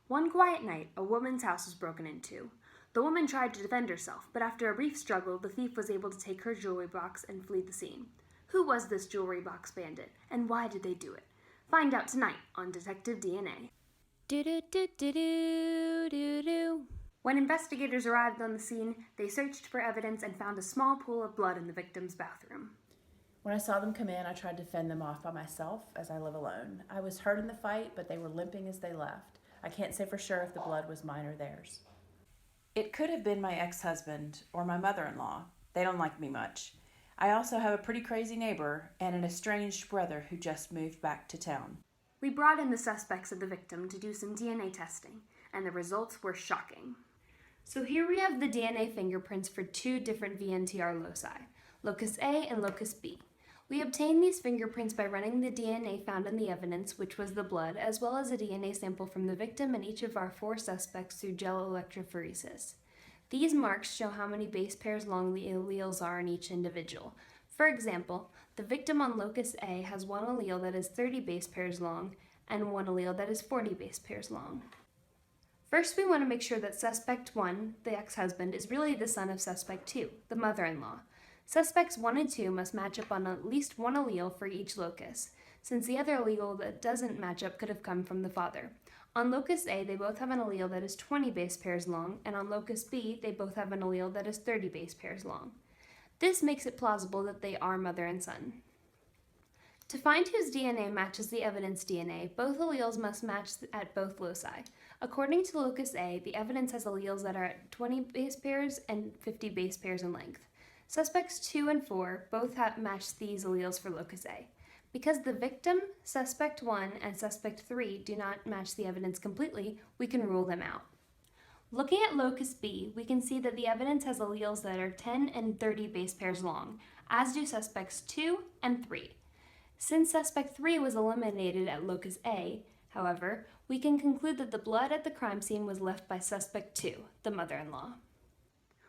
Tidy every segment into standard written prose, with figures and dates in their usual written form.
One quiet night, a woman's house was broken into. The woman tried to defend herself, but after a brief struggle, the thief was able to take her jewelry box and flee the scene. Who was this jewelry box bandit, and why did they do it? Find out tonight on Detective DNA. Do-do-do-do-do-do-do. When investigators arrived on the scene, they searched for evidence and found a small pool of blood in the victim's bathroom. When I saw them come in, I tried to fend them off by myself, as I live alone. I was hurt in the fight, but they were limping as they left. I can't say for sure if the blood was mine or theirs. It could have been my ex-husband or my mother-in-law. They don't like me much. I also have a pretty crazy neighbor and an estranged brother who just moved back to town. We brought in the suspects of the victim to do some DNA testing, and the results were shocking. So here we have the DNA fingerprints for two different VNTR loci, locus A and locus B. We obtained these fingerprints by running the DNA found in the evidence, which was the blood, as well as a DNA sample from the victim and each of our 4 suspects through gel electrophoresis. These marks show how many base pairs long the alleles are in each individual. For example, the victim on locus A has one allele that is 30 base pairs long and one allele that is 40 base pairs long. First, we want to make sure that suspect 1, the ex-husband, is really the son of suspect 2, the mother-in-law. Suspects 1 and 2 must match up on at least one allele for each locus, since the other allele that doesn't match up could have come from the father. On locus A, they both have an allele that is 20 base pairs long, and on locus B, they both have an allele that is 30 base pairs long. This makes it plausible that they are mother and son. To find whose DNA matches the evidence DNA, both alleles must match at both loci. According to locus A, the evidence has alleles that are at 20 base pairs and 50 base pairs in length. Suspects 2 and 4 both match these alleles for locus A. Because the victim, suspect 1, and suspect 3 do not match the evidence completely, we can rule them out. Looking at locus B, we can see that the evidence has alleles that are 10 and 30 base pairs long, as do suspects 2 and 3. Since suspect 3 was eliminated at locus A, however, we can conclude that the blood at the crime scene was left by suspect 2, the mother-in-law.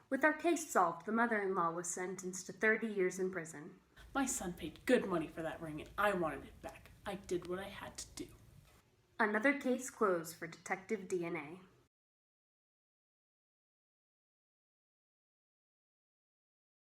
With our case solved, the mother-in-law was sentenced to 30 years in prison. My son paid good money for that ring and I wanted it back. I did what I had to do. Another case closed for Detective DNA.